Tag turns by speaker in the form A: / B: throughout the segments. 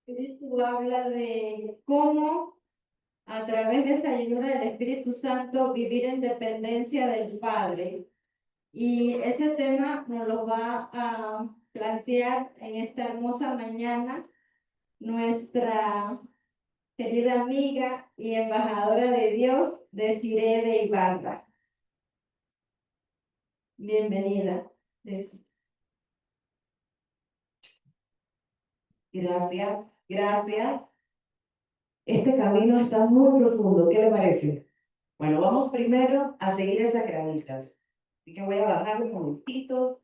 A: Espíritu habla de cómo a través de esa llenura del Espíritu Santo vivir en dependencia del Padre. Y ese tema nos lo va a plantear en esta hermosa mañana nuestra querida amiga y embajadora de Dios, Desiree de Ibarra. Bienvenida, Desi.
B: Gracias, gracias. Este camino está muy profundo, ¿qué le parece? Bueno, vamos primero a seguir esas graditas. Así que voy a bajar un momentito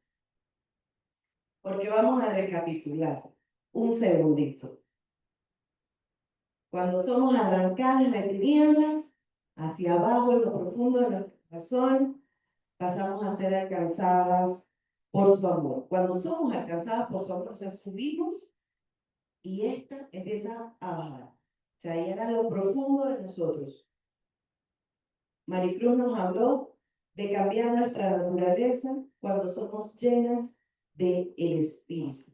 B: porque vamos a recapitular. Un segundito. Cuando somos arrancadas de tinieblas, hacia abajo en lo profundo de nuestro corazón, pasamos a ser alcanzadas por su amor. Cuando somos alcanzadas por su amor, o sea, subimos y esta empieza a bajar. O sea, llegar a lo profundo de nosotros. Maricruz nos habló de cambiar nuestra naturaleza cuando somos llenas del Espíritu.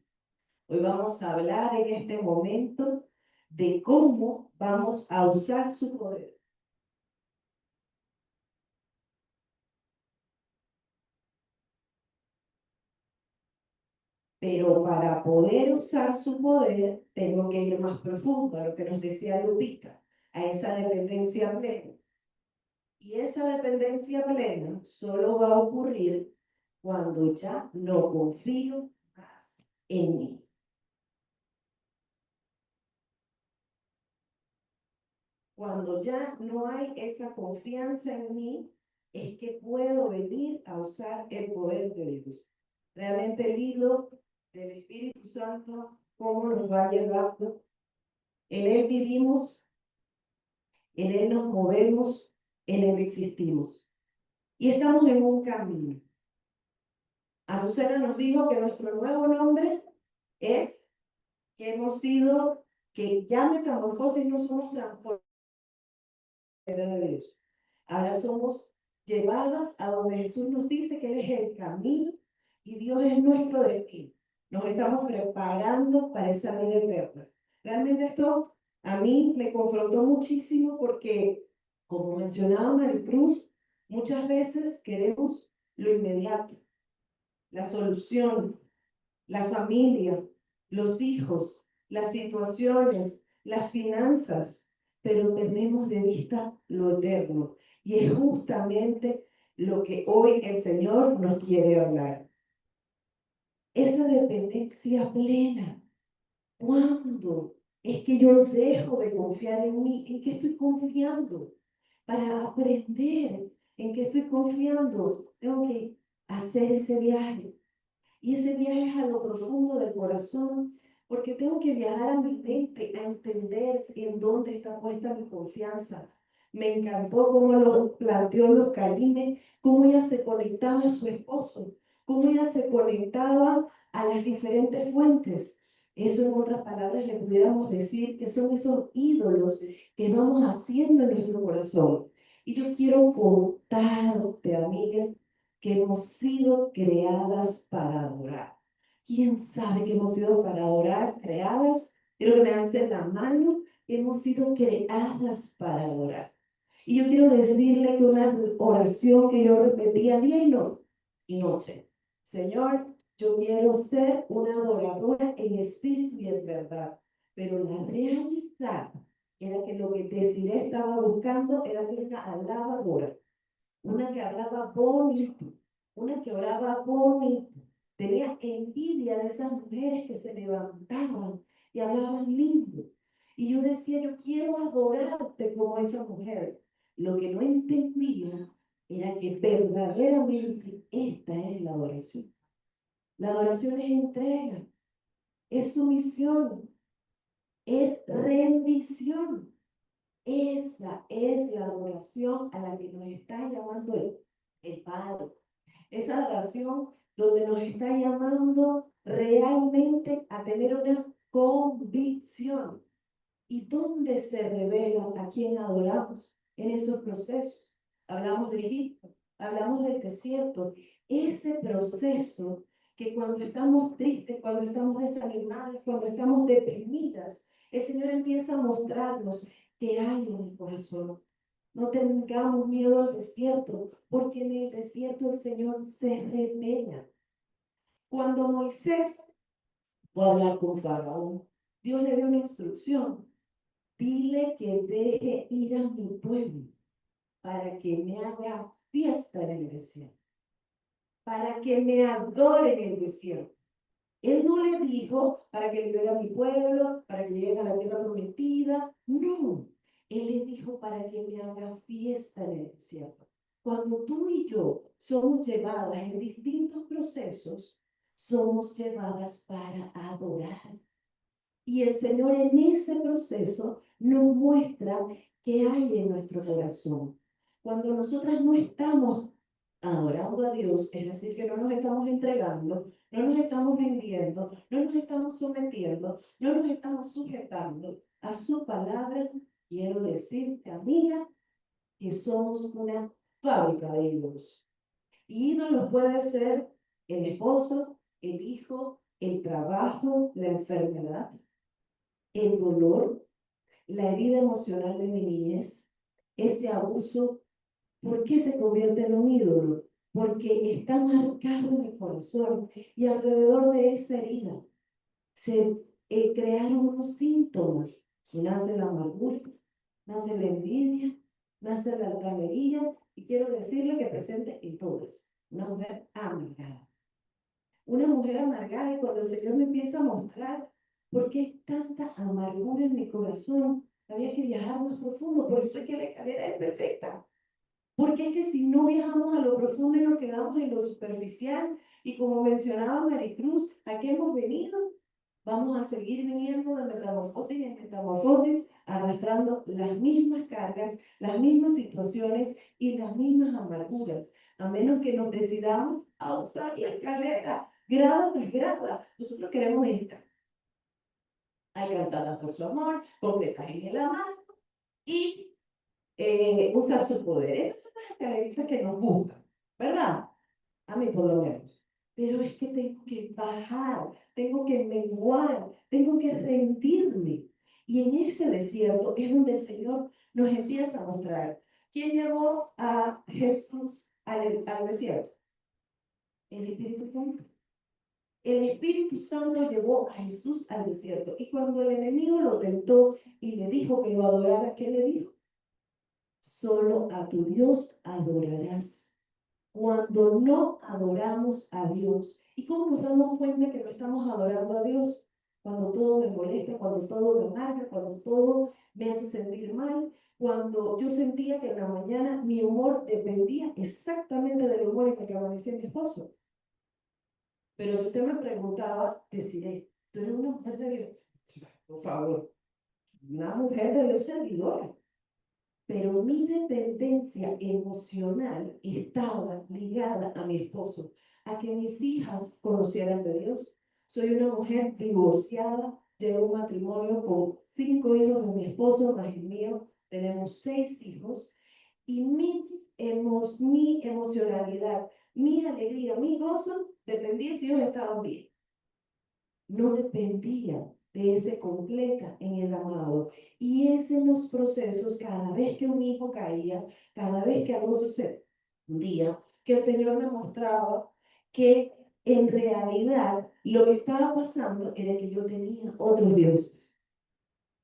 B: Hoy vamos a hablar en este momento de cómo vamos a usar su poder. Pero para poder usar su poder, tengo que ir más profundo a lo que nos decía Lupita, a esa dependencia plena. Y esa dependencia plena solo va a ocurrir cuando ya no confío más en mí. Cuando ya no hay esa confianza en mí, es que puedo venir a usar el poder de Dios. Realmente el hilo del Espíritu Santo, cómo nos va llevando. En Él vivimos, en Él nos movemos, en Él existimos. Y estamos en un camino. Azucena nos dijo que nuestro nuevo nombre es que hemos sido, que ya metamorfosis no somos transformados de Dios. Ahora somos llevadas a donde Jesús nos dice que Él es el camino y Dios es nuestro destino. Nos estamos preparando para esa vida eterna. Realmente esto a mí me confrontó muchísimo porque, como mencionaba Maricruz, muchas veces queremos lo inmediato, la solución, la familia, los hijos, las situaciones, las finanzas, pero perdemos de vista lo eterno. Y es justamente lo que hoy el Señor nos quiere hablar. Esa dependencia plena. ¿Cuándo es que yo dejo de confiar en mí? ¿En qué estoy confiando? Para aprender en qué estoy confiando, tengo que hacer ese viaje. Y ese viaje es a lo profundo del corazón, porque tengo que viajar a mi mente a entender en dónde está puesta mi confianza. Me encantó cómo lo planteó los Calines, cómo ella se conectaba a su esposo, cómo ella se conectaba a las diferentes fuentes. Eso, en otras palabras, le pudiéramos decir que son esos ídolos que vamos haciendo en nuestro corazón. Y yo quiero contarte, amiga, que hemos sido creadas para adorar. ¿Quién sabe que hemos sido para adorar, creadas? Quiero que me alcen la mano, hemos sido creadas para adorar. Y yo quiero decirle que una oración que yo repetía día y noche. Señor, yo quiero ser una adoradora en espíritu y en verdad. Pero la realidad era que lo que Desiree estaba buscando era ser una alabadora, una que hablaba bonito, una que oraba bonito. Tenía envidia de esas mujeres que se levantaban y hablaban lindo. Y yo decía, yo quiero adorarte como esa mujer. Lo que no entendía era que verdaderamente esta es la adoración. La adoración es entrega, es sumisión, es rendición. Esa es la adoración a la que nos está llamando el Padre. Esa adoración donde nos está llamando realmente a tener una convicción. ¿Y dónde se revela a quién adoramos? En esos procesos. Hablamos de Egipto, hablamos del desierto. Ese proceso que cuando estamos tristes, cuando estamos desanimadas, cuando estamos deprimidas, el Señor empieza a mostrarnos qué hay en el corazón. No tengamos miedo al desierto, porque en el desierto el Señor se revela. Cuando Moisés fue a hablar con Faraón, Dios le dio una instrucción. Dile que deje ir a mi pueblo para que me haga fiesta en el desierto, para que me adore en el desierto. Él no le dijo para que libere a mi pueblo, para que lleguen a la tierra prometida. No, él le dijo para que me haga fiesta en el desierto. Cuando tú y yo somos llevadas en distintos procesos, somos llevadas para adorar. Y el Señor en ese proceso nos muestra qué hay en nuestro corazón. Cuando nosotras no estamos adorando a Dios, es decir, que no nos estamos entregando, no nos estamos rindiendo, no nos estamos sometiendo, no nos estamos sujetando a su palabra, quiero decirte, amiga, que somos una fábrica de ídolos. Y ídolos puede ser el esposo, el hijo, el trabajo, la enfermedad, el dolor, la herida emocional de mi niñez, ese abuso. ¿Por qué se convierte en un ídolo? Porque está marcado en el corazón y alrededor de esa herida se crearon unos síntomas. Nace la amargura, nace la envidia, nace la altanería y quiero decirle que presente en todas. Una mujer amargada. Una mujer amargada y cuando el Señor me empieza a mostrar por qué hay tanta amargura en mi corazón, había que viajar más profundo, por eso es que la escalera es perfecta. Porque es que si no viajamos a lo profundo y nos quedamos en lo superficial, y como mencionaba Maricruz, ¿a qué hemos venido? Vamos a seguir viniendo de metamorfosis en metamorfosis, arrastrando las mismas cargas, las mismas situaciones y las mismas amarguras, a menos que nos decidamos a usar la escalera, grada tras grada. Nosotros queremos esta, alcanzada por su amor, completar en el amar y usar su poder. Esas son las escaleritas que nos gustan, ¿verdad? A mí por lo menos. Pero es que tengo que bajar, tengo que menguar, tengo que rendirme. Y en ese desierto es donde el Señor nos empieza a mostrar. ¿Quién llevó a Jesús al desierto? El Espíritu Santo. El Espíritu Santo llevó a Jesús al desierto. Y cuando el enemigo lo tentó y le dijo que lo adorara, ¿qué le dijo? Solo a tu Dios adorarás. Cuando no adoramos a Dios. ¿Y cómo nos damos cuenta que no estamos adorando a Dios? Cuando todo me molesta, cuando todo me amarga, cuando todo me hace sentir mal, cuando yo sentía que en la mañana mi humor dependía exactamente del humor en el que amanecía mi esposo. Pero si usted me preguntaba, deciré, ¿tú eres una mujer de Dios? Por favor, una mujer de Dios servidora. Pero mi dependencia emocional estaba ligada a mi esposo, a que mis hijas conocieran de Dios. Soy una mujer divorciada, llevo un matrimonio con 5 hijos de mi esposo, más el mío, tenemos 6 hijos, y mi emocionalidad, mi alegría, mi gozo, dependía si ellos estaban bien. No dependía de ese completa en el amado. Y es en los procesos, cada vez que un hijo caía, cada vez que algo sucedía, que el Señor me mostraba que en realidad lo que estaba pasando era que yo tenía otros dioses.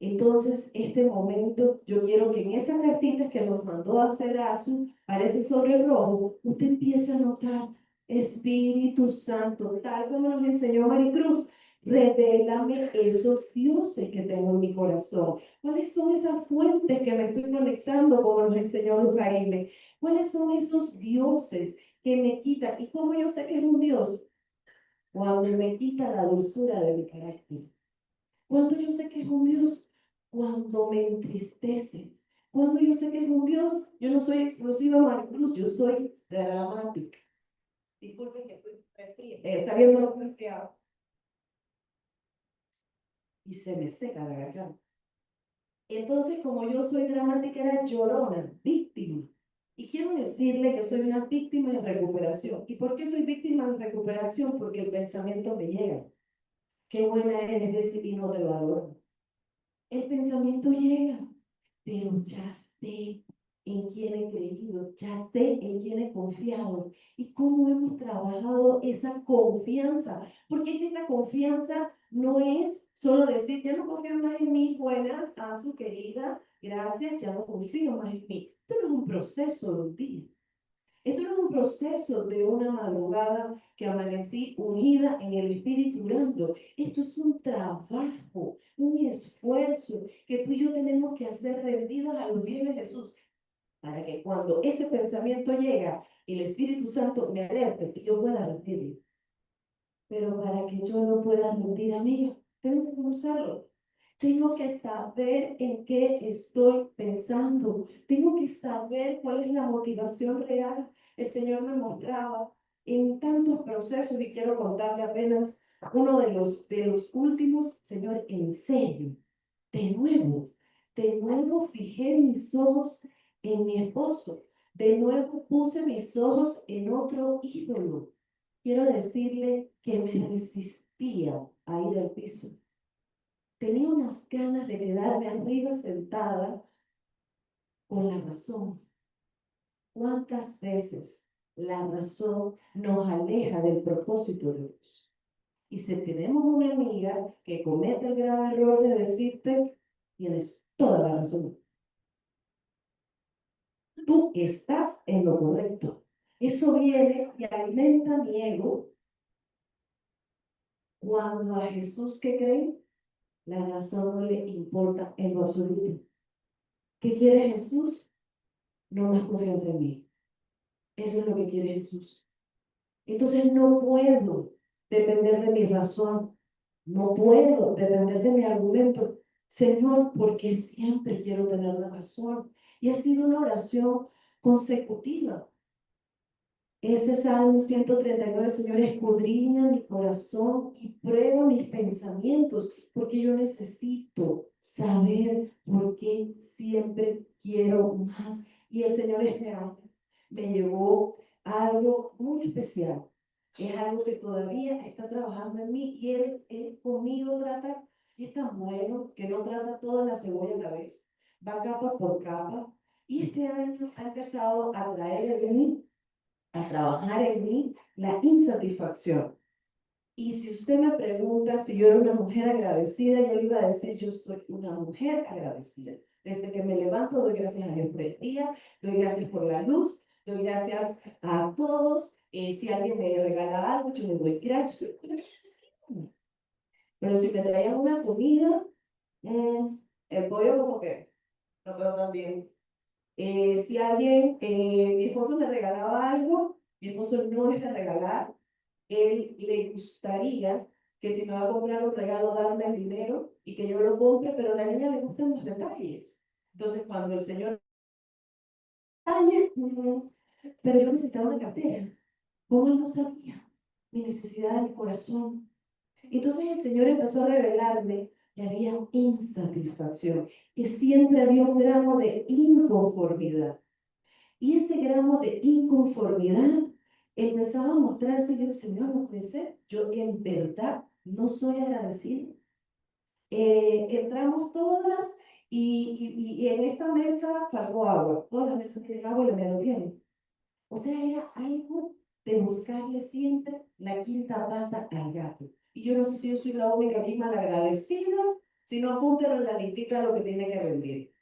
B: Entonces, este momento, yo quiero que en esas cartitas que nos mandó a hacer Azu, parece sobre rojo, usted empiece a notar Espíritu Santo, tal como nos enseñó Maricruz. Revélame esos dioses que tengo en mi corazón. ¿Cuáles son esas fuentes que me estoy conectando, como nos enseñó Luz Jaime? ¿Cuáles son esos dioses que me quitan? ¿Y cómo yo sé que es un dios? Cuando me quita la dulzura de mi carácter. Cuando yo sé que es un Dios, cuando me entristece. Cuando yo sé que es un Dios, yo no soy explosiva Maricruz, yo soy dramática. Disculpen que estoy resfriada, sabiendo lo resfriado. Y se me seca la garganta. Entonces, como yo soy dramática, era llorona, víctima. Y quiero decirle que soy una víctima de recuperación. ¿Y por qué soy víctima de recuperación? Porque el pensamiento me llega. Qué buena eres de ese vino de valor. El pensamiento llega, pero ya sé en quién he creído, ya sé en quién he confiado y cómo hemos trabajado esa confianza. Porque es que esta confianza no es solo decir, ya no confío más en mí, buenas, a su querida, gracias, ya no confío más en mí. Esto no es un proceso de un día. Esto no es un proceso de una madrugada que amanecí unida en el Espíritu orando. Esto es un trabajo, un esfuerzo que tú y yo tenemos que hacer rendidos a los pies de Jesús para que cuando ese pensamiento llega, el Espíritu Santo me alerte y yo pueda rendirlo. Pero para que yo no pueda rendir a mí, tengo que conocerlo. Tengo que saber en qué estoy pensando. Tengo que saber cuál es la motivación real. El Señor me mostraba en tantos procesos y quiero contarle apenas uno de los últimos. Señor, en serio, de nuevo fijé mis ojos en mi esposo. De nuevo puse mis ojos en otro ídolo. Quiero decirle que me resistía a ir al piso. Tenía unas ganas de quedarme arriba sentada con la razón. ¿Cuántas veces la razón nos aleja del propósito de Dios? Y si tenemos una amiga que comete el grave error de decirte, tienes toda la razón, tú estás en lo correcto. Eso viene y alimenta mi ego cuando a Jesús que cree, la razón no le importa en lo absoluto. ¿Qué quiere Jesús? No más confianza en mí. Eso es lo que quiere Jesús. Entonces no puedo depender de mi razón. No puedo depender de mi argumento. Señor, porque siempre quiero tener la razón. Y ha sido una oración consecutiva. Ese Salmo 139, Señor, escudriña mi corazón y prueba mis pensamientos, porque yo necesito saber por qué siempre quiero más. Y el Señor este año me llevó a algo muy especial. Es algo que todavía está trabajando en mí y Él conmigo trata, y es tan bueno que no trata toda la cebolla a la vez, va capa por capa. Y este año ha empezado a traer en mí a trabajar en mí la insatisfacción. Y si usted me pregunta si yo era una mujer agradecida, yo le iba a decir, yo soy una mujer agradecida. Desde que me levanto, doy gracias a Dios por el día, doy gracias por la luz, doy gracias a todos. Si alguien me regala algo, yo le doy gracias. Soy una agradecida. Pero si me traían una comida, el pollo como que no quedó tan bien. Si alguien, mi esposo me regalaba algo, mi esposo no es de regalar, él le gustaría que si me va a comprar un regalo, darme el dinero y que yo lo compre, pero a la niña le gustan los detalles. Entonces, cuando el señor, "Ay, pero yo necesitaba una cartera, ¿cómo él no sabía mi necesidad de mi corazón? Entonces el Señor empezó a revelarme que había insatisfacción, que siempre había un gramo de inconformidad. Y ese gramo de inconformidad empezaba a mostrarse, yo, Señor, no puede ser, yo en verdad no soy agradecida. Entramos todas y en esta mesa faltó agua, todas las mesas tienen agua y la mía no tiene. O sea, era algo de buscarle siempre la quinta pata al gato. Y yo no sé si yo soy la única aquí mal agradecida, si no apúntalo en la listita de lo que tiene que rendir.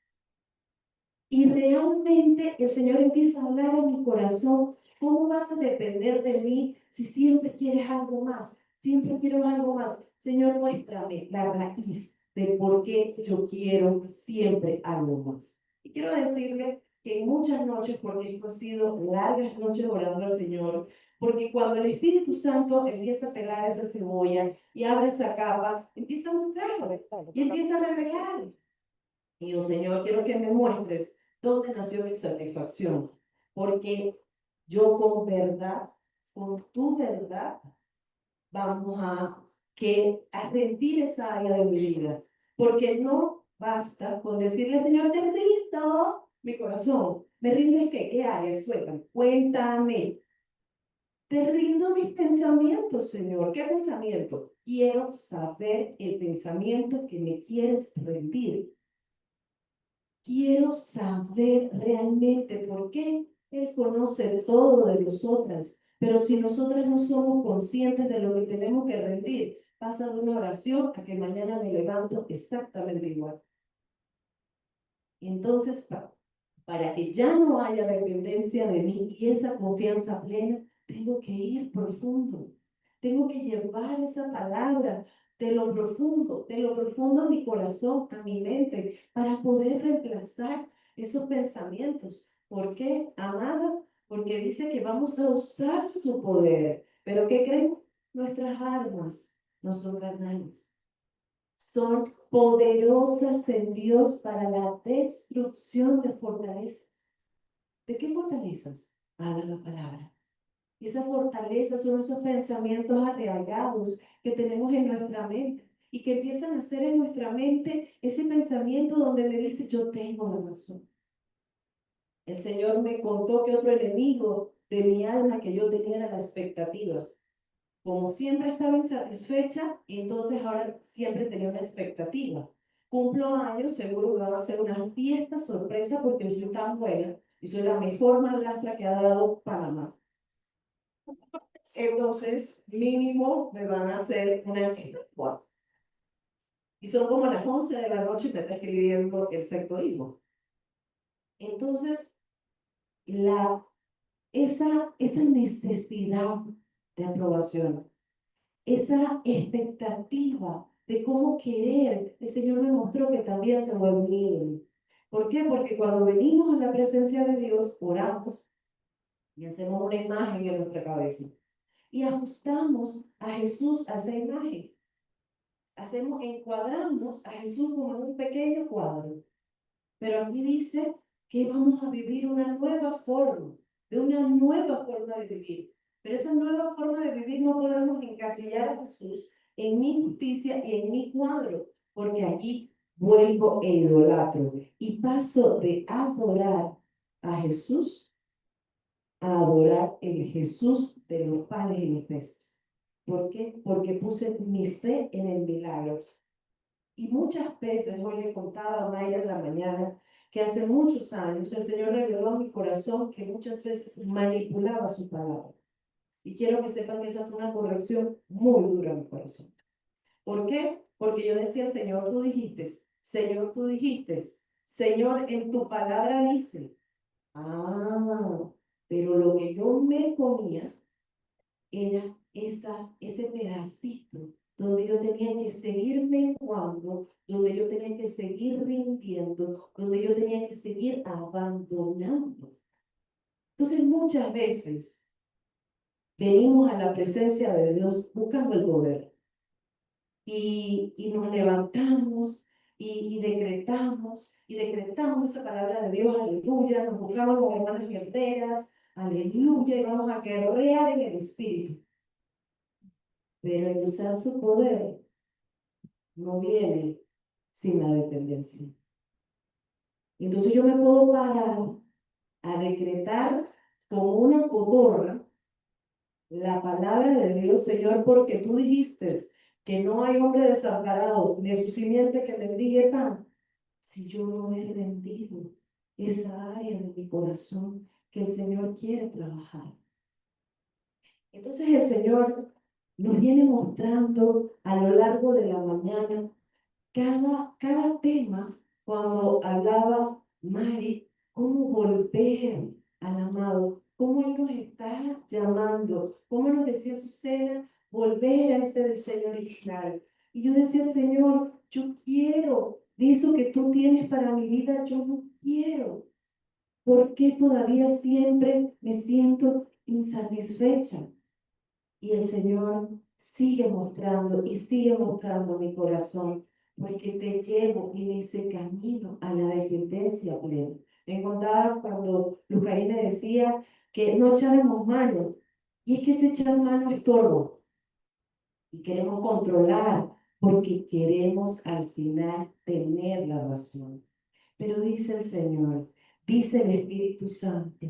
B: Y realmente el Señor empieza a hablar a mi corazón, ¿cómo vas a depender de mí si siempre quieres algo más? Siempre quiero algo más. Señor, muéstrame la raíz de por qué yo quiero siempre algo más. Y quiero decirle que en muchas noches, porque esto ha sido largas noches orando al Señor, porque cuando el Espíritu Santo empieza a pelar esa cebolla y abre esa capa, empieza a mostrar y empieza a revelar. Y yo, Señor, quiero que me muestres dónde nació mi satisfacción, porque yo con verdad, con tu verdad, vamos a rendir esa área de mi vida, porque no basta con decirle, Señor, te rindo mi corazón. ¿Me rindes qué? ¿Qué área? Suéltame, cuéntame. Te rindo mis pensamientos, Señor. ¿Qué pensamiento? quiero saber el pensamiento que me quieres rendir. Quiero saber realmente por qué Él conoce todo de nosotras. Pero si nosotras no somos conscientes de lo que tenemos que rendir, pasa de una oración a que mañana me levanto exactamente igual. Y entonces, para que ya no haya dependencia de mí y esa confianza plena, tengo que ir profundo. Tengo que llevar esa palabra de lo profundo a mi corazón, a mi mente, para poder reemplazar esos pensamientos. ¿Por qué, amada? Porque dice que vamos a usar su poder. ¿Pero qué creen? Nuestras armas no son carnales, son poderosas en Dios para la destrucción de fortalezas. ¿De qué fortalezas? Habla la palabra. Y esas fortalezas son esos pensamientos arraigados que tenemos en nuestra mente y que empiezan a hacer en nuestra mente ese pensamiento donde me dice, yo tengo la razón. El Señor me contó que otro enemigo de mi alma que yo tenía era la expectativa. Como siempre estaba insatisfecha, entonces ahora siempre tenía una expectativa. Cumplo años, seguro que van a hacer una fiesta sorpresa porque yo soy tan buena y soy la mejor madrastra que ha dado Panamá. Entonces, mínimo me van a hacer una fiesta. Y son como las 11 de la noche y me está escribiendo el sexto hijo. Entonces, esa necesidad de aprobación, esa expectativa de cómo querer, el Señor me mostró que también se vuelve un ídolo. ¿Por qué? Porque cuando venimos a la presencia de Dios, oramos y hacemos una imagen en nuestra cabeza y ajustamos a Jesús a esa imagen. Encuadramos a Jesús como en un pequeño cuadro. Pero aquí dice que vamos a vivir una nueva forma, de una nueva forma de vivir. Pero esa nueva forma de vivir no podemos encasillar a Jesús en mi justicia y en mi cuadro, porque allí vuelvo e idolatro y paso de adorar a Jesús a adorar el Jesús de los panes y los peces. ¿Por qué? Porque puse mi fe en el milagro. Y muchas veces, hoy le contaba a Mayra en la mañana, que hace muchos años el Señor reveló a mi corazón que muchas veces manipulaba su palabra. Y quiero que sepan que esa fue una corrección muy dura en mi corazón. ¿Por qué? Porque yo decía, Señor, tú dijiste, Señor, tú dijiste, Señor, en tu palabra dice. Ah, pero lo que yo me comía era ese pedacito donde yo tenía que seguir menguando, donde yo tenía que seguir rindiendo, donde yo tenía que seguir abandonando. Entonces muchas veces venimos a la presencia de Dios buscando el poder y nos levantamos y decretamos esa palabra de Dios, aleluya, nos buscamos las hermanas guerreras, aleluya, y vamos a guerrear en el Espíritu. Pero el usar su poder no viene sin la dependencia. Entonces yo me puedo parar a decretar como una cotorra la palabra de Dios, Señor, porque tú dijiste que no hay hombre desamparado, ni su simiente que mendigue pan. Si yo no he rendido esa área de mi corazón que el Señor quiere trabajar. Entonces el Señor nos viene mostrando a lo largo de la mañana cada tema, cuando hablaba Mari, cómo volver al amado, cómo Él nos está llamando, cómo nos decía Susana, volver a ese diseño original. Y yo decía, Señor, yo quiero de eso que tú tienes para mi vida, yo no quiero. ¿Por qué todavía siempre me siento insatisfecha? Y el Señor sigue mostrando mi corazón, porque te llevo en ese camino a la dependencia plena. Me encontraba cuando Lucarí me decía que no echáramos mano, y es que ese echar mano es torvo, y queremos controlar, porque queremos al final tener la razón. Pero dice el Señor, dice el Espíritu Santo,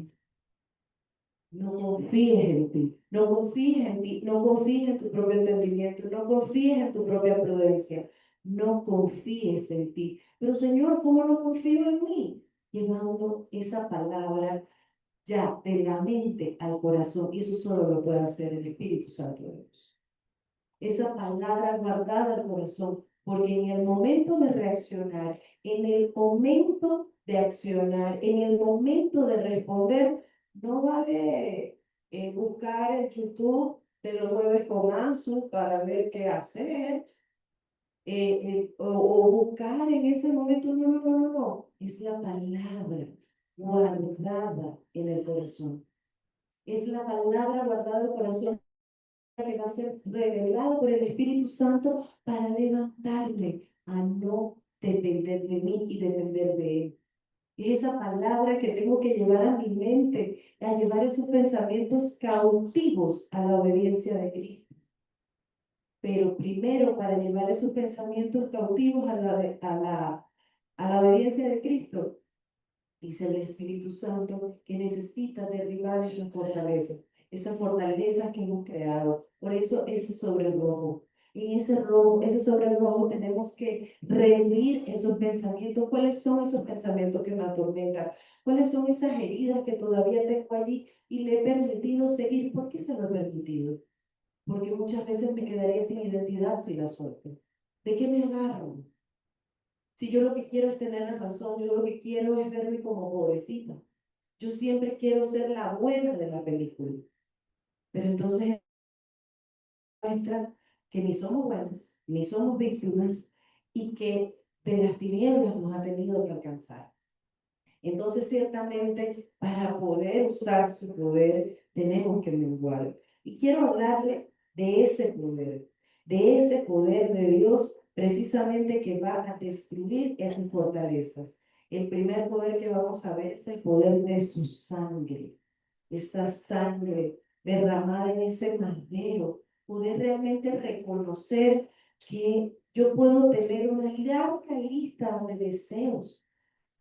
B: No confíes en ti, no confíes en ti, no confíes en tu propio entendimiento, no confíes en tu propia prudencia, no confíes en ti. Pero Señor, ¿cómo no confío en mí? Llevando esa palabra ya de la mente al corazón, y eso solo lo puede hacer el Espíritu Santo de Dios. Esa palabra guardada al corazón, porque en el momento de reaccionar, en el momento de accionar, en el momento de responder, no vale buscar en YouTube de los jueves con Ansu para ver qué hacer, o buscar en ese momento, no, no, no, no, no, es la palabra guardada en el corazón. Es la palabra guardada en el corazón que va a ser revelado por el Espíritu Santo para levantarme a no depender de mí y depender de Él. Es esa palabra que tengo que llevar a mi mente, a llevar esos pensamientos cautivos a la obediencia de Cristo. Pero primero, para llevar esos pensamientos cautivos a la obediencia de Cristo, dice el Espíritu Santo que necesita derribar esas fortalezas que hemos creado. Por eso ese sobre el rojo. En ese rojo, ese sobre el rojo tenemos que rendir esos pensamientos. ¿Cuáles son esos pensamientos que me atormentan? ¿Cuáles son esas heridas que todavía tengo allí y le he permitido seguir? ¿Por qué se lo he permitido? Porque muchas veces me quedaría sin identidad si la suelto. ¿De qué me agarro? Si yo lo que quiero es tener la razón, yo lo que quiero es verme como pobrecita. Yo siempre quiero ser la buena de la película. Pero entonces muestra que ni somos buenas, ni somos víctimas y que de las tinieblas nos ha tenido que alcanzar. Entonces, ciertamente, para poder usar su poder, tenemos que menguar. Y quiero hablarle de ese poder de Dios, precisamente que va a destruir esas fortalezas. El primer poder que vamos a ver es el poder de su sangre, esa sangre derramada en ese madero, poder realmente reconocer que yo puedo tener una larga lista de deseos,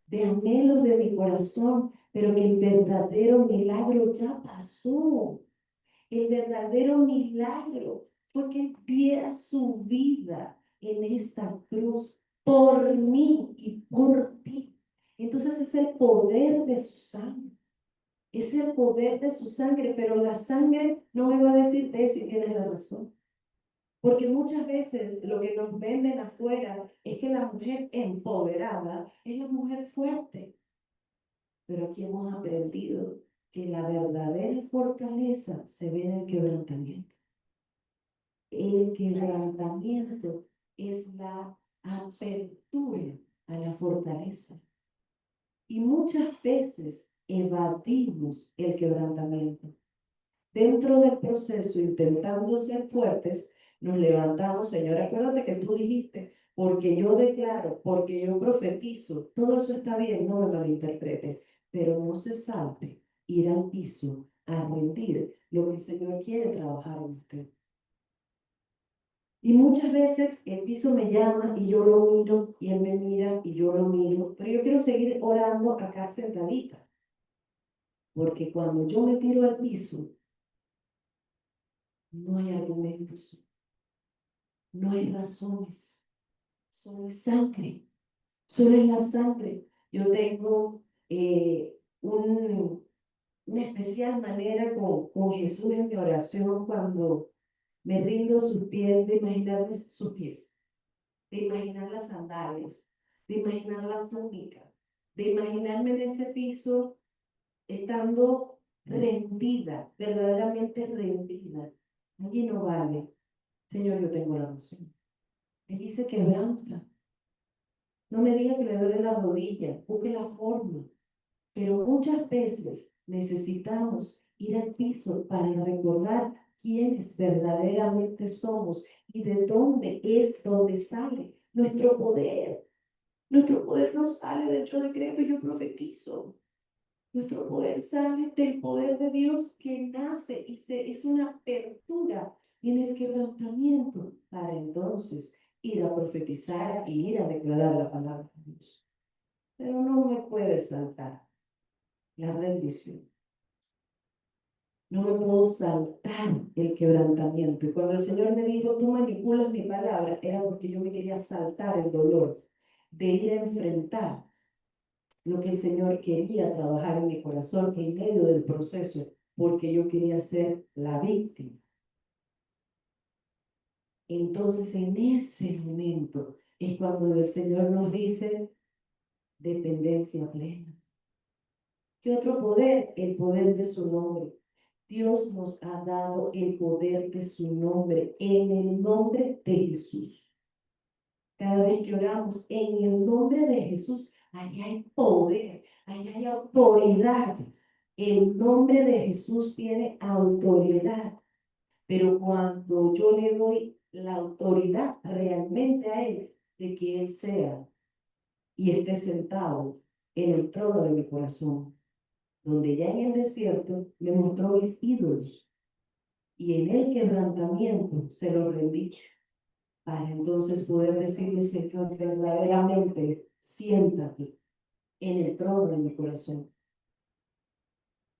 B: de anhelos de mi corazón, pero que el verdadero milagro ya pasó. El verdadero milagro fue que Él diera su vida en esta cruz por mí y por ti. Entonces es el poder de su sangre. Es el poder de su sangre, pero la sangre no me va a decir de si tienes la razón. Porque muchas veces lo que nos venden afuera es que la mujer empoderada es la mujer fuerte. Pero aquí hemos aprendido que la verdadera fortaleza se ve en el quebrantamiento. El quebrantamiento es la apertura a la fortaleza. Y muchas veces evadimos el quebrantamiento. Dentro del proceso, intentando ser fuertes, nos levantamos, Señor, acuérdate que tú dijiste, porque yo declaro, porque yo profetizo, todo eso está bien, no me malinterprete, pero no se salte ir al piso a rendir lo que el Señor quiere trabajar en usted. Y muchas veces el piso me llama y yo lo miro, y él me mira y yo lo miro, pero yo quiero seguir orando acá sentadita, porque cuando yo me tiro al piso, no hay argumentos, no hay razones, solo es sangre, solo es la sangre. Yo tengo una especial manera con Jesús en mi oración cuando me rindo a sus pies, de imaginarme sus pies, de imaginar las sandalias, de imaginar la túnica, de imaginarme en ese piso estando rendida, verdaderamente rendida. Allí no vale. Señor, yo tengo la razón. Él dice quebranta. No me diga que le duele la rodilla, busque la forma. Pero muchas veces necesitamos ir al piso para recordar quiénes verdaderamente somos y de dónde es donde sale nuestro poder. Nuestro poder no sale del yo decreto y yo profetizo. Nuestro poder sale del poder de Dios que nace y es una apertura en el quebrantamiento para entonces ir a profetizar y ir a declarar la palabra de Dios. Pero no me puede saltar la rendición. No me puedo saltar el quebrantamiento. Y cuando el Señor me dijo, tú manipulas mi palabra, era porque yo me quería saltar el dolor de ir a enfrentar lo que el Señor quería trabajar en mi corazón en medio del proceso, porque yo quería ser la víctima. Entonces, en ese momento es cuando el Señor nos dice dependencia plena. ¿Qué otro poder? El poder de su nombre. Dios nos ha dado el poder de su nombre, en el nombre de Jesús. Cada vez que oramos en el nombre de Jesús, ahí hay poder, ahí hay autoridad. El nombre de Jesús tiene autoridad, pero cuando yo le doy la autoridad realmente a Él, de que Él sea y esté sentado en el trono de mi corazón, donde ya en el desierto me mostró mis ídolos y en el quebrantamiento se los rendí para entonces poder decirle, Señor, verdaderamente siéntate en el trono de mi corazón.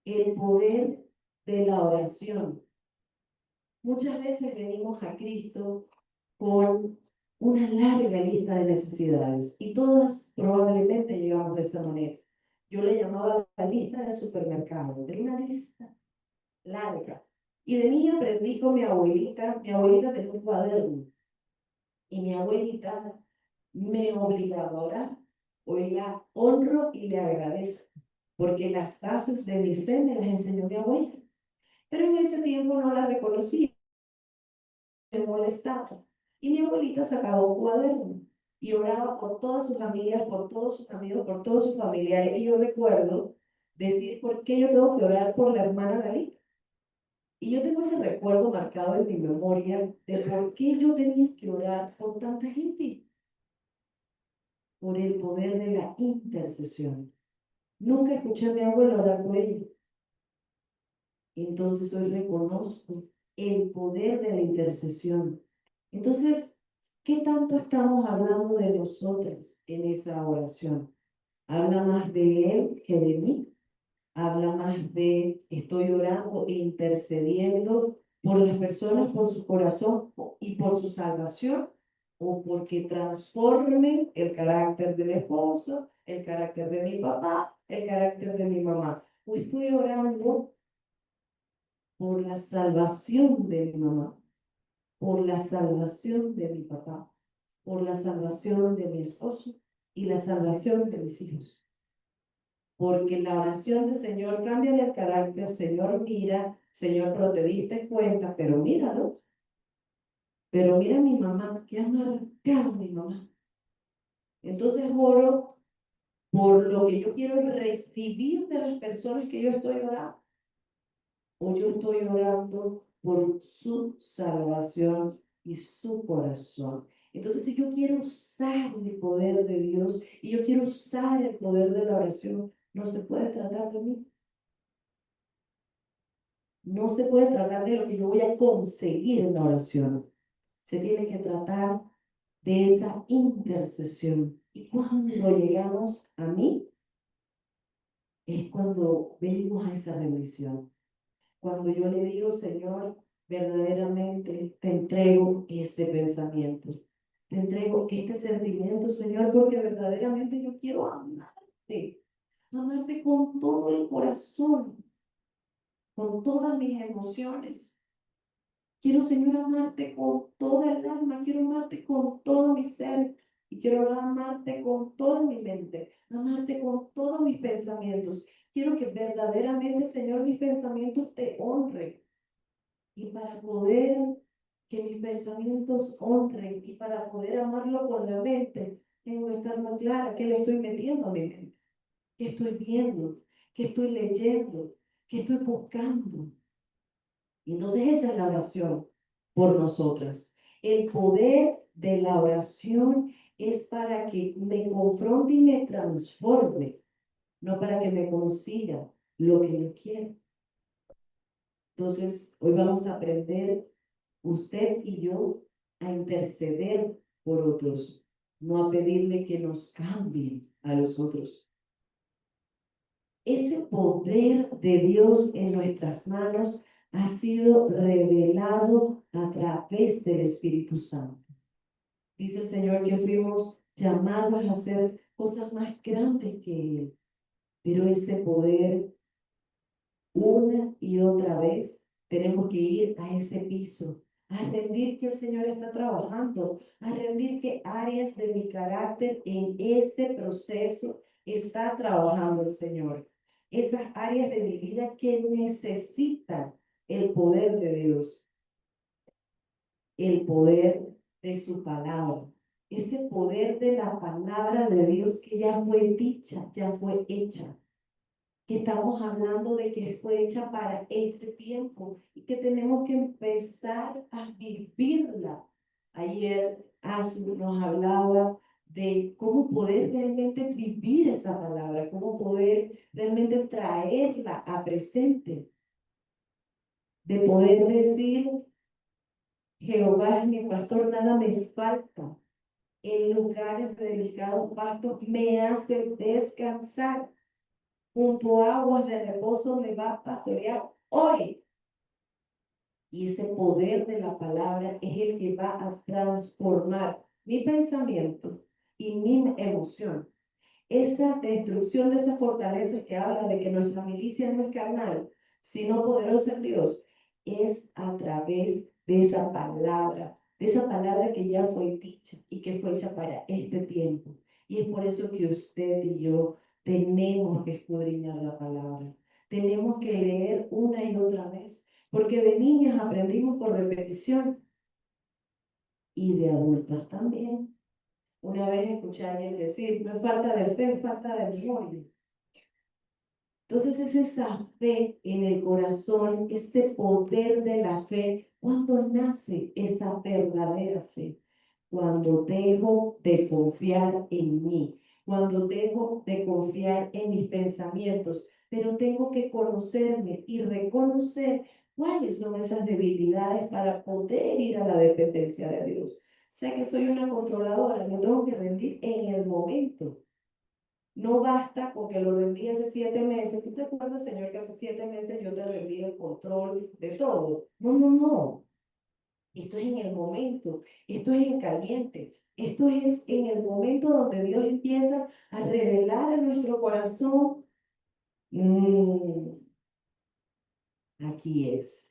B: El poder de la oración. Muchas veces venimos a Cristo con una larga lista de necesidades y todas probablemente llegamos de esa manera. Yo le llamaba la lista de supermercado, de una lista larga. Y de niña aprendí con mi abuelita tenía un cuaderno y mi abuelita me obligaba a orar. Hoy la honro y le agradezco, porque las bases de mi fe me las enseñó mi abuela. Pero en ese tiempo no la reconocía, me molestaba. Y mi abuelita sacaba un cuaderno y oraba por todas sus amigas, por todos sus amigos, por todos sus familiares. Y yo recuerdo decir, ¿por qué yo tengo que orar por la hermana Lalita? Y yo tengo ese recuerdo marcado en mi memoria de por qué yo tenía que orar por tanta gente, por el poder de la intercesión. Nunca escuché a mi abuelo orar por ella. Entonces hoy reconozco el poder de la intercesión. Entonces, ¿qué tanto estamos hablando de nosotras en esa oración? ¿Habla más de él que de mí? Habla más de estoy orando e intercediendo por las personas, por su corazón y por su salvación, o porque transforme el carácter del esposo, el carácter de mi papá, el carácter de mi mamá. O estoy orando por la salvación de mi mamá, por la salvación de mi papá, por la salvación de mi esposo y la salvación de mis hijos. Porque la oración del Señor cambia el carácter, Señor mira, Señor, pero te diste cuenta, pero míralo. Pero mira a mi mamá, que ha marcado mi mamá. Entonces oro por lo que yo quiero recibir de las personas que yo estoy orando. O yo estoy orando por su salvación y su corazón. Entonces, si yo quiero usar el poder de Dios y yo quiero usar el poder de la oración, no se puede tratar de mí. No se puede tratar de lo que yo voy a conseguir en la oración. Se tiene que tratar de esa intercesión. Y cuando llegamos a mí, es cuando venimos a esa rendición. Cuando yo le digo, Señor, verdaderamente te entrego este pensamiento. Te entrego este sentimiento, Señor, porque verdaderamente yo quiero amarte. Amarte con todo el corazón, con todas mis emociones. Quiero, Señor, amarte con toda el alma, quiero amarte con todo mi ser y quiero amarte con toda mi mente, amarte con todos mis pensamientos. Quiero que verdaderamente, Señor, mis pensamientos te honren. Y para poder que mis pensamientos honren y para poder amarlo con la mente, tengo que estar muy clara qué le estoy metiendo a mi mente, qué estoy viendo, qué estoy leyendo, qué estoy buscando. Y entonces esa es la oración por nosotras. El poder de la oración es para que me confronte y me transforme, no para que me consiga lo que yo quiero. Entonces, hoy vamos a aprender, usted y yo, a interceder por otros, no a pedirle que nos cambien a los otros. Ese poder de Dios en nuestras manos ha sido revelado a través del Espíritu Santo. Dice el Señor que fuimos llamados a hacer cosas más grandes que Él, pero ese poder una y otra vez tenemos que ir a ese piso, a rendir que el Señor está trabajando, a rendir que áreas de mi carácter en este proceso está trabajando el Señor. Esas áreas de mi vida que necesitan el poder de Dios, el poder de su palabra, ese poder de la palabra de Dios que ya fue dicha, ya fue hecha, que estamos hablando de que fue hecha para este tiempo y que tenemos que empezar a vivirla. Ayer Azu nos hablaba de cómo poder realmente vivir esa palabra, cómo poder realmente traerla a presente, de poder decir, Jehová es mi pastor, nada me falta. En lugares de delicados pastos me hace descansar. Junto a aguas de reposo me va a pastorear hoy. Y ese poder de la palabra es el que va a transformar mi pensamiento y mi emoción. Esa destrucción de esa fortaleza que habla de que nuestra milicia no es carnal, sino poderosa en Dios, es a través de esa palabra que ya fue dicha y que fue hecha para este tiempo. Y es por eso que usted y yo tenemos que escudriñar la palabra. Tenemos que leer una y otra vez, porque de niñas aprendimos por repetición y de adultas también. Una vez escuché a alguien decir, no es falta de fe, es falta de memoria. Entonces es esa fe en el corazón, este poder de la fe, cuando nace esa verdadera fe, cuando dejo de confiar en mí, cuando dejo de confiar en mis pensamientos, pero tengo que conocerme y reconocer cuáles son esas debilidades para poder ir a la dependencia de Dios. Sé que soy una controladora, me tengo que rendir en el momento. No basta con que lo rendí hace 7 meses. ¿Tú te acuerdas, Señor, que hace 7 meses yo te rendí el control de todo? No, no, no. Esto es en el momento. Esto es en caliente. Esto es en el momento donde Dios empieza a revelar en nuestro corazón. Aquí es.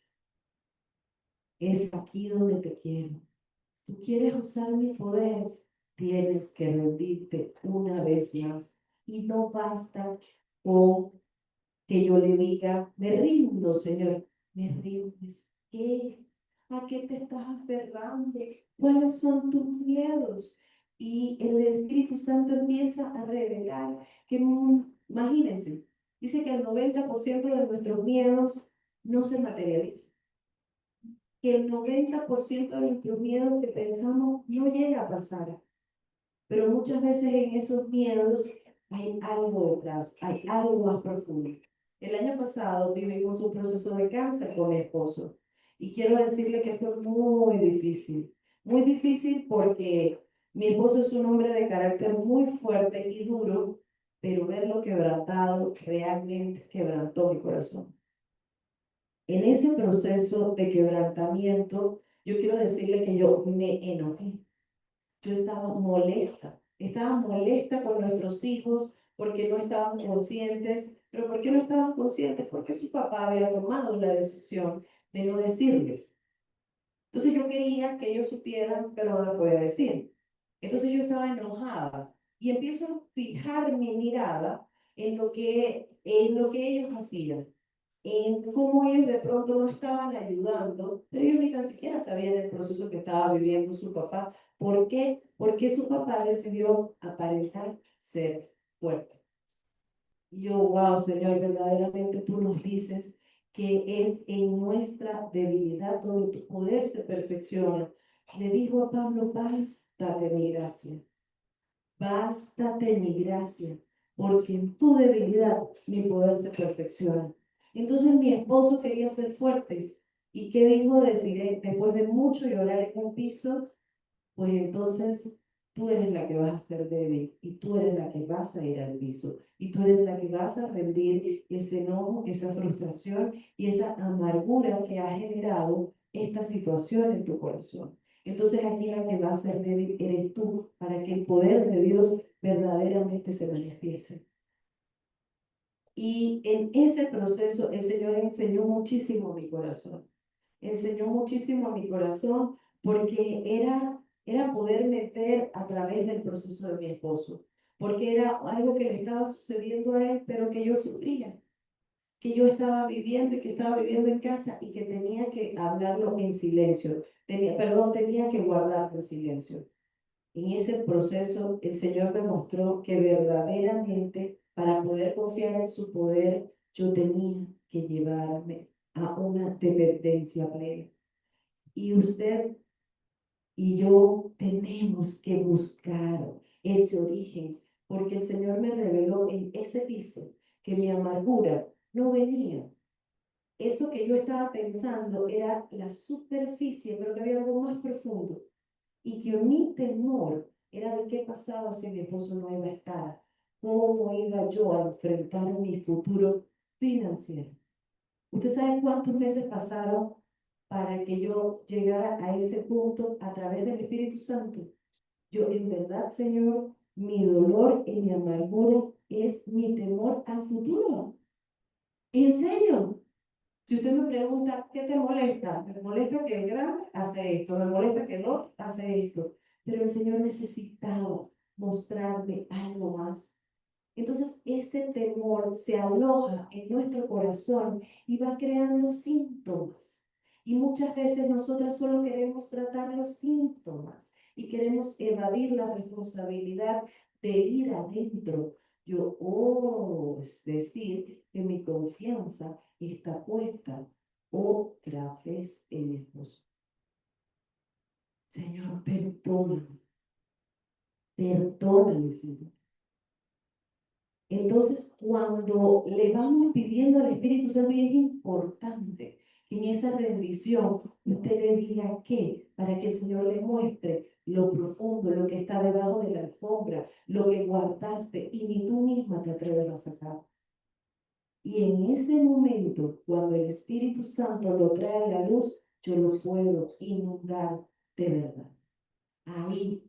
B: Es aquí donde te quiero. Tú quieres usar mi poder. Tienes que rendirte una vez más. Y no basta con que yo le diga, me rindo, Señor, me rindes. ¿Qué? ¿A qué te estás aferrando? ¿Cuáles son tus miedos? Y el Espíritu Santo empieza a revelar que, imagínense, dice que el 90% de nuestros miedos no se materializan. Que el 90% de nuestros miedos que pensamos no llega a pasar. Pero muchas veces en esos miedos hay algo detrás, hay algo más profundo. El año pasado vivimos un proceso de cáncer con mi esposo y quiero decirle que fue muy difícil porque mi esposo es un hombre de carácter muy fuerte y duro, pero verlo quebrantado realmente quebrantó mi corazón. En ese proceso de quebrantamiento, yo quiero decirle que yo me enojé. Yo estaba molesta con nuestros hijos porque no estaban conscientes, pero ¿por qué no estaban conscientes? Porque su papá había tomado la decisión de no decirles. Entonces yo quería que ellos supieran, pero no lo podía decir. Entonces yo estaba enojada y empiezo a fijar mi mirada en lo que ellos hacían, en cómo ellos de pronto no estaban ayudando, pero ellos ni tan siquiera sabían el proceso que estaba viviendo su papá. ¿Por qué? Porque su papá decidió aparentar ser fuerte. Y yo, wow, Señor, verdaderamente tú nos dices que es en nuestra debilidad donde tu poder se perfecciona. Le dijo a Pablo, basta de mi gracia, bástate mi gracia, porque en tu debilidad mi poder se perfecciona. Entonces mi esposo quería ser fuerte. ¿Y qué dijo? Deciré, después de mucho llorar en un piso, pues entonces tú eres la que vas a ser débil y tú eres la que vas a ir al piso y tú eres la que vas a rendir ese enojo, esa frustración y esa amargura que ha generado esta situación en tu corazón. Entonces aquí la que va a ser débil eres tú para que el poder de Dios verdaderamente se manifieste. Y en ese proceso el Señor enseñó muchísimo a mi corazón. Enseñó muchísimo a mi corazón porque era poderme ver a través del proceso de mi esposo. Porque era algo que le estaba sucediendo a él, pero que yo sufría. Que yo estaba viviendo y que estaba viviendo en casa y que tenía que hablarlo en silencio. Tenía que guardarlo en silencio. En ese proceso, el Señor me mostró que verdaderamente para poder confiar en su poder, yo tenía que llevarme a una dependencia plena. Y usted y yo tenemos que buscar ese origen, porque el Señor me reveló en ese piso que mi amargura no venía. Eso que yo estaba pensando era la superficie, pero que había algo más profundo y que mi temor era de qué pasaba si mi esposo no iba a estar, cómo iba yo a enfrentar mi futuro financiero. ¿Usted sabe cuántos meses pasaron para que yo llegara a ese punto a través del Espíritu Santo? Yo, en verdad, Señor, mi dolor y mi amargura es mi temor al futuro. ¿En serio? Si usted me pregunta, ¿qué te molesta? Me molesta que el grande hace esto, me molesta que el otro hace esto. Pero el Señor necesitaba mostrarme algo más. Entonces ese temor se aloja en nuestro corazón y va creando síntomas. Y muchas veces nosotras solo queremos tratar los síntomas y queremos evadir la responsabilidad de ir adentro. Es decir, que mi confianza está puesta otra vez en mi esposo. Señor, perdóname, perdóname, Señor. Entonces, cuando le vamos pidiendo al Espíritu Santo, y es importante que en esa rendición usted le diga qué, para que el Señor le muestre lo profundo, lo que está debajo de la alfombra, lo que guardaste y ni tú misma te atreves a sacar. Y en ese momento, cuando el Espíritu Santo lo trae a la luz, yo lo puedo inundar de verdad. Ahí,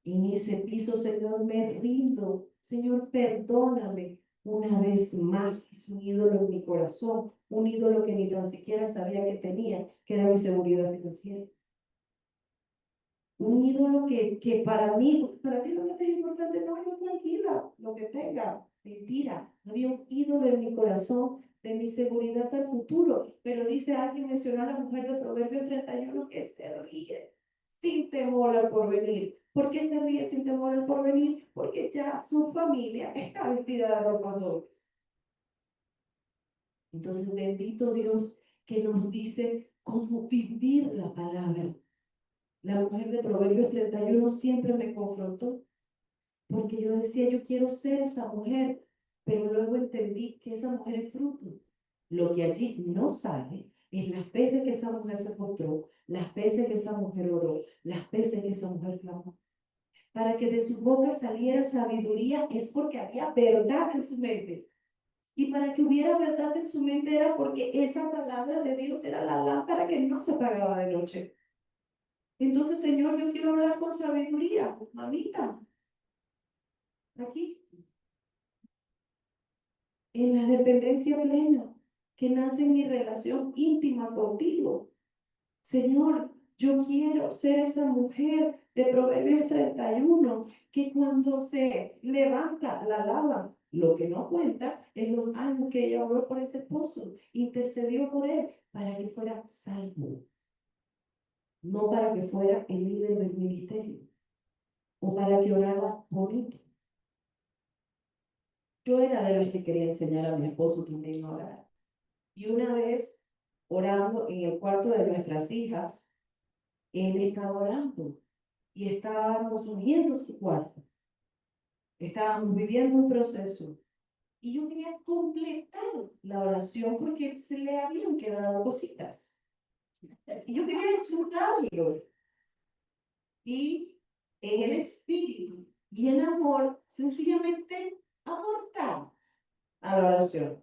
B: en ese piso, Señor, me rindo. Señor, perdóname una vez más. Es un ídolo en mi corazón, un ídolo que ni tan siquiera sabía que tenía, que era mi seguridad financiera. Un ídolo que para ti no es importante, no, yo tranquila, lo que tenga. Mentira, había un ídolo en mi corazón de mi seguridad al futuro. Pero dice alguien, mencionó a la mujer de Proverbios 31 que se ríe sin temor al porvenir. ¿Por qué se ríe sin temor al porvenir? Porque ya su familia está vestida de ropas dobles. Entonces, bendito Dios que nos dice cómo vivir la palabra. La mujer de Proverbios 31 siempre me confrontó, porque yo decía, yo quiero ser esa mujer, pero luego entendí que esa mujer es fruto. Lo que allí no sale es las veces que esa mujer se postró, las veces que esa mujer oró, las veces que esa mujer clamó. Para que de su boca saliera sabiduría es porque había verdad en su mente. Y para que hubiera verdad en su mente era porque esa palabra de Dios era la lámpara que no se apagaba de noche. Entonces, Señor, yo quiero hablar con sabiduría, mamita, aquí, en la dependencia plena, que nace en mi relación íntima contigo. Señor, yo quiero ser esa mujer de Proverbios 31, que cuando se levanta la lava, lo que no cuenta es los años que ella oró por ese esposo, intercedió por él para que fuera salvo, no para que fuera el líder del ministerio o para que orara bonito. Yo era de las que quería enseñar a mi esposo también a orar. Y una vez, orando en el cuarto de nuestras hijas, él estaba orando y estábamos uniendo su cuarto. Estábamos viviendo un proceso. Y yo quería completar la oración porque se le habían quedado cositas. Y yo quería disfrutarlo. Y en el espíritu y en amor, sencillamente aportar a la oración.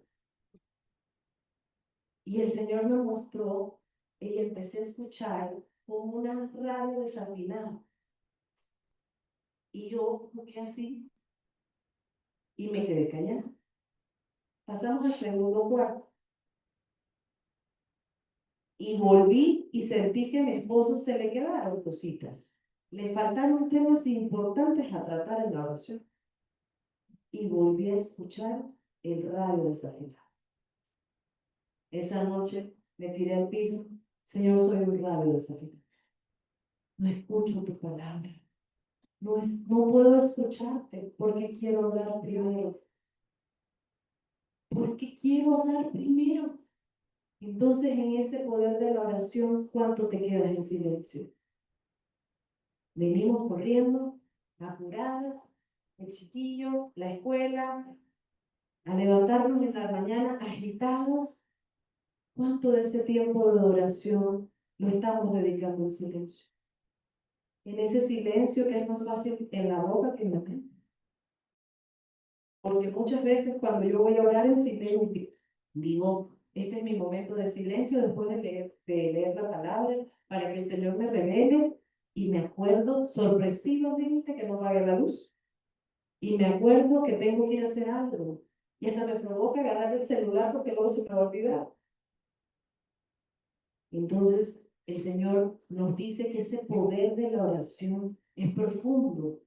B: Y el Señor me mostró y empecé a escuchar como una radio desafinada. Y yo busqué así y me quedé callada. Pasamos al segundo cuarto. Y volví y sentí que a mi esposo se le quedaron cositas. Le faltaron temas importantes a tratar en la oración. Y volví a escuchar el radio desafinado. Esa noche me tiré al piso. Señor, soy un radio desafinado. No escucho tu palabra. No puedo escucharte porque quiero hablar primero. Porque quiero hablar primero. Entonces, en ese poder de la oración, ¿cuánto te quedas en silencio? Venimos corriendo, apuradas, el chiquillo, la escuela, a levantarnos en la mañana agitados. ¿Cuánto de ese tiempo de oración lo estamos dedicando en silencio? En ese silencio que es más fácil en la boca que en la mente. Porque muchas veces cuando yo voy a orar en silencio, digo, este es mi momento de silencio después de leer la palabra para que el Señor me revele y me acuerdo sorpresivamente que no apague la luz. Y me acuerdo que tengo que ir a hacer algo. Y hasta me provoca agarrar el celular porque luego se me va a olvidar. Entonces, el Señor nos dice que ese poder de la oración es profundo,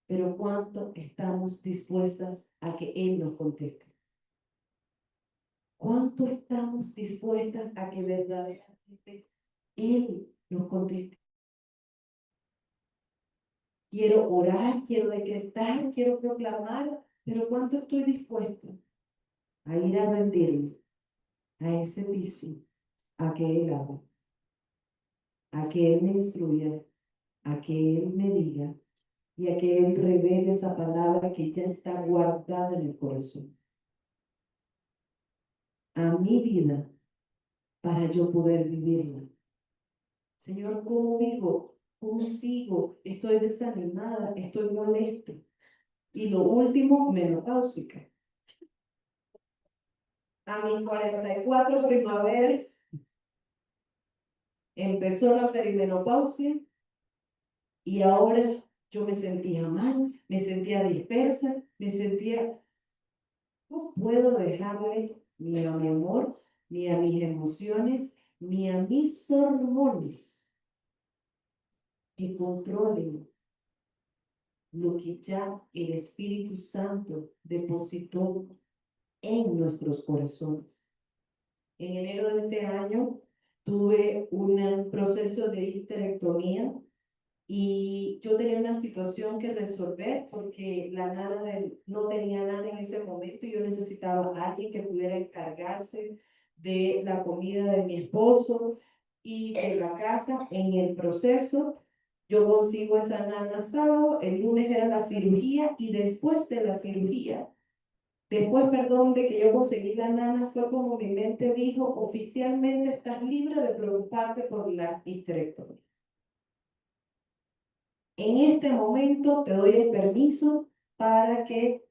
B: pero ¿cuánto estamos dispuestas a que Él nos conteste? ¿Cuánto estamos dispuestas a que verdaderamente Él nos conteste? Quiero orar, quiero decretar, quiero proclamar, pero ¿cuánto estoy dispuesta a ir a rendirme a ese piso, a que Él haga, a que Él me instruya, a que Él me diga y a que Él revele esa palabra que ya está guardada en el corazón? A mi vida para yo poder vivirla. Señor, ¿cómo vivo? ¿Cómo sigo? Estoy desanimada, estoy molesta. Y lo último, menopáusica. A mis 44 primaveras empezó la perimenopausia y ahora yo me sentía mal, me sentía dispersa, me sentía, no puedo dejarle ni a mi amor, ni a mis emociones, ni a mis hormonas que controlen lo que ya el Espíritu Santo depositó en nuestros corazones. En enero de este año tuve un proceso de histerectomía y yo tenía una situación que resolver porque la nana no tenía nada en ese momento y yo necesitaba a alguien que pudiera encargarse de la comida de mi esposo y de la casa. En el proceso yo consigo esa nana sábado, el lunes era la cirugía y después de la cirugía, después, perdón, de que yo conseguí la nana, fue como mi mente dijo, oficialmente estás libre de preocuparte por la histerectomía. En este momento te doy el permiso para que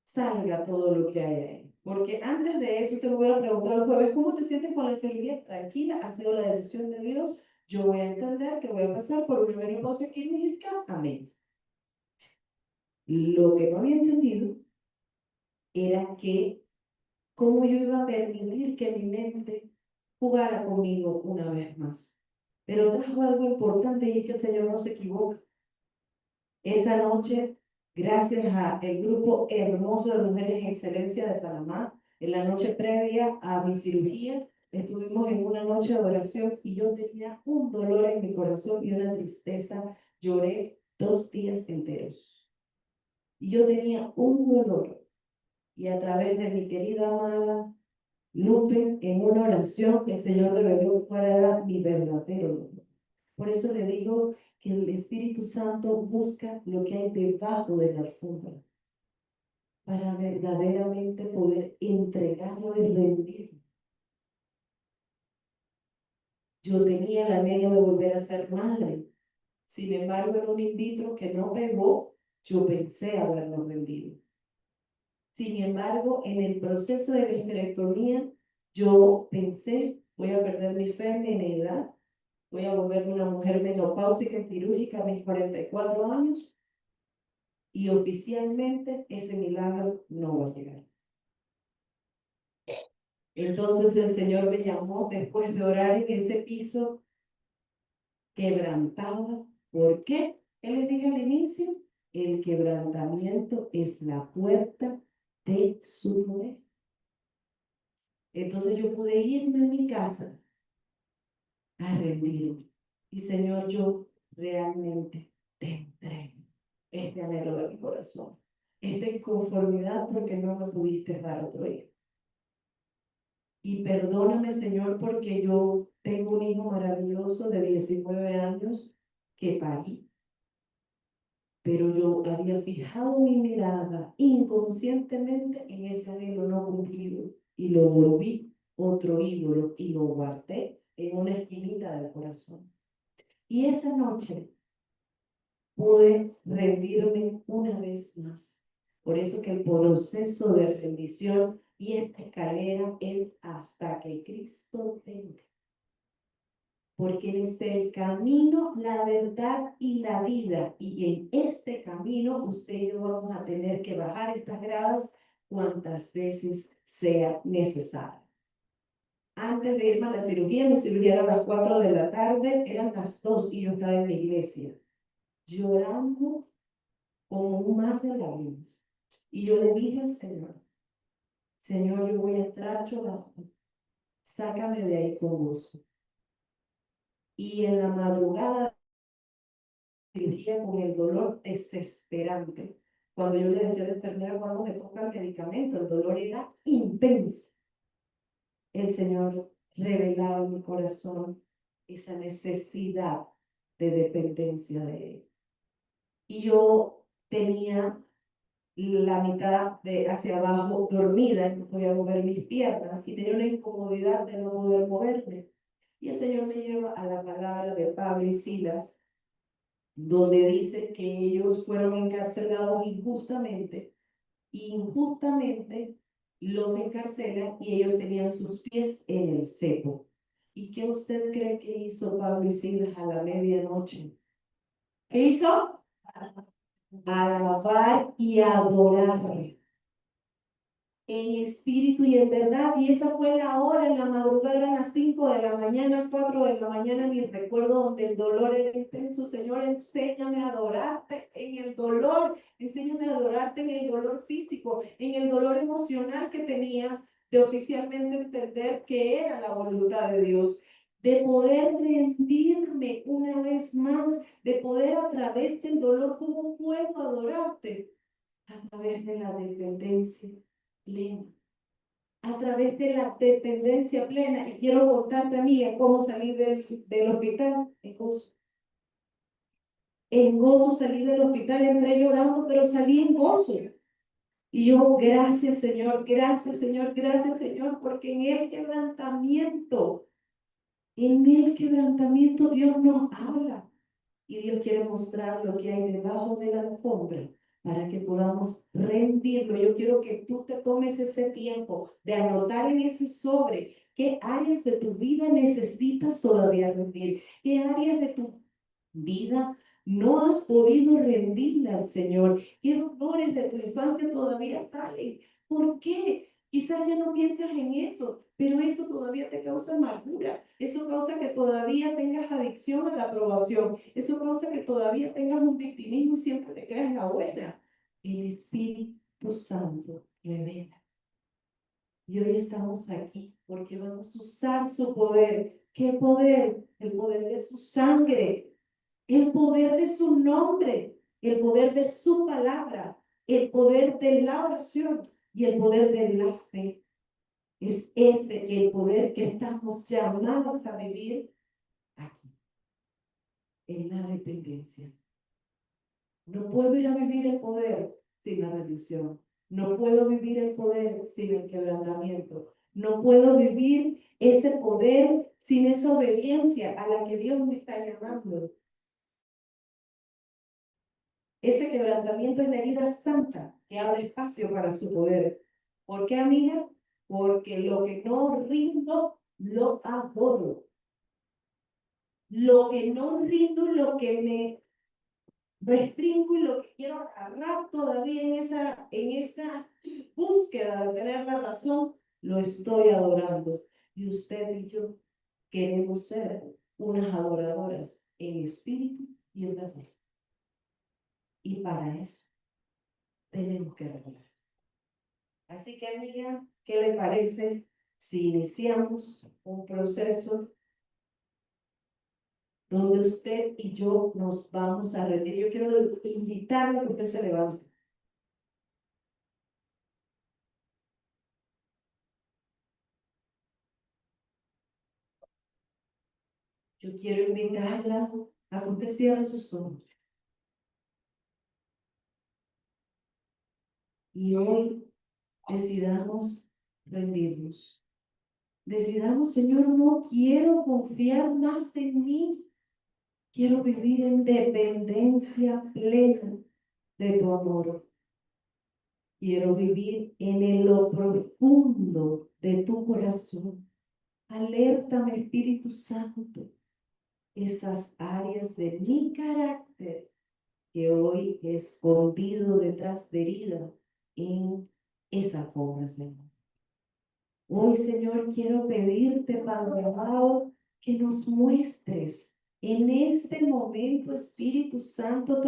B: salga todo lo que hay ahí. Porque antes de eso te voy a preguntar el jueves, ¿cómo te sientes con la cirugía? Tranquila, ha sido la decisión de Dios. Yo voy a entender que voy a pasar por una menopausia quirúrgica. Amén. Lo que no había entendido era que cómo yo iba a permitir que mi mente jugara conmigo una vez más. Pero trajo algo importante y es que el Señor no se equivoca. Esa noche, gracias al grupo hermoso de Mujeres en Excelencia de Panamá, en la noche previa a mi cirugía, estuvimos en una noche de oración y yo tenía un dolor en mi corazón y una tristeza. Lloré 2 días enteros. Y yo tenía un dolor. Y a través de mi querida amada Lupe, en una oración, el Señor reveló cuál era mi verdadero dolor. Por eso le digo que el Espíritu Santo busca lo que hay debajo de la alfombra para verdaderamente poder entregarlo y rendirlo. Yo tenía el anhelo de volver a ser madre. Sin embargo, en un in vitro que no pegó, yo pensé haberlo rendido. Sin embargo, en el proceso de la esterectomía, yo pensé, voy a perder mi feminidad, voy a volverme una mujer menopáusica quirúrgica a mis 44 años y oficialmente ese milagro no va a llegar. Entonces el Señor me llamó después de orar en ese piso quebrantado. ¿Por qué? Él les dije al inicio, el quebrantamiento es la puerta de su poder. Entonces yo pude irme a mi casa a rendirme. Y Señor, yo realmente te entrego este anhelo de mi corazón, esta inconformidad porque no me pudiste dar otro hijo. Y perdóname, Señor, porque yo tengo un hijo maravilloso de 19 años que parí. Pero yo había fijado mi mirada inconscientemente en ese anhelo no cumplido y lo volví otro ídolo y lo guardé en una esquinita del corazón. Y esa noche pude rendirme una vez más. Por eso que el proceso de rendición y esta escalera es hasta que Cristo venga. Porque Él es el camino, la verdad y la vida. Y en este camino usted y yo vamos a tener que bajar estas gradas cuantas veces sea necesario. Antes de irme a la cirugía, mi cirugía era a las 4 de la tarde, eran las 2 y yo estaba en la iglesia, llorando como un mar de lágrimas. Y yo le dije al Señor, Señor, yo voy a entrar llorando, sácame de ahí con gozo. Y en la madrugada cirugía con el dolor desesperante. Cuando yo le decía a la enfermera cuando me toca el medicamento, el dolor era intenso. El Señor revelaba en mi corazón esa necesidad de dependencia de Él. Y yo tenía la mitad de hacia abajo dormida, no podía mover mis piernas y tenía una incomodidad de no poder moverme. Y el Señor me lleva a la palabra de Pablo y Silas, donde dice que ellos fueron encarcelados injustamente, y injustamente los encarcelan y ellos tenían sus pies en el cepo. ¿Y qué usted cree que hizo Pablo y Silas a la medianoche? ¿Qué hizo? Alabar y adorar en espíritu y en verdad, y esa fue la hora, en la madrugada eran las 5 de la mañana, 4 de la mañana, ni recuerdo donde el dolor era intenso. Señor, enséñame a adorarte en el dolor, enséñame a adorarte en el dolor físico, en el dolor emocional que tenía de oficialmente entender que era la voluntad de Dios, de poder rendirme una vez más, de poder a través del dolor, ¿cómo puedo adorarte? A través de la dependencia plena, a través de la dependencia plena. Y quiero contarte a mí cómo salí del hospital en gozo salí del hospital, entré llorando, pero salí en gozo. Y yo, gracias Señor, gracias Señor, porque en el quebrantamiento Dios nos habla. Y Dios quiere mostrar lo que hay debajo de la alfombra para que podamos rendirlo. Yo quiero que tú te tomes ese tiempo de anotar en ese sobre qué áreas de tu vida necesitas todavía rendir, qué áreas de tu vida no has podido rendirle al Señor, qué dolores de tu infancia todavía salen. ¿Por qué? Quizás ya no piensas en eso, pero eso todavía te causa amargura. Eso causa que todavía tengas adicción a la aprobación. Eso causa que todavía tengas un victimismo y siempre te creas la buena. El Espíritu Santo revela. Y hoy estamos aquí porque vamos a usar su poder. ¿Qué poder? El poder de su sangre, el poder de su nombre, el poder de su palabra, el poder de la oración y el poder de la fe. Es ese el poder que estamos llamados a vivir aquí, en la dependencia. No puedo ir a vivir el poder sin la rendición. No puedo vivir el poder sin el quebrantamiento. No puedo vivir ese poder sin esa obediencia a la que Dios me está llamando. Ese quebrantamiento es la herida santa que abre espacio para su poder. ¿Por qué, amiga? Porque lo que no rindo, lo adoro. Lo que no rindo, lo que me restringo y lo que quiero agarrar todavía en esa búsqueda de tener la razón, lo estoy adorando. Y usted y yo queremos ser unas adoradoras en espíritu y en verdad. Y para eso tenemos que revelar. Así que, amiga, ¿qué le parece si iniciamos un proceso donde usted y yo nos vamos a rendir? Yo quiero invitarle a que usted se levante. Yo quiero invitarla a que usted cierre sus ojos. Y hoy decidamos rendirnos. Decidamos, Señor, no quiero confiar más en mí. Quiero vivir en dependencia plena de tu amor. Quiero vivir en lo profundo de tu corazón. Alértame, Espíritu Santo, esas áreas de mi carácter que hoy he escondido detrás de herida en esa forma, Señor. Hoy, Señor, quiero pedirte, Padre amado, que nos muestres en este momento, Espíritu Santo,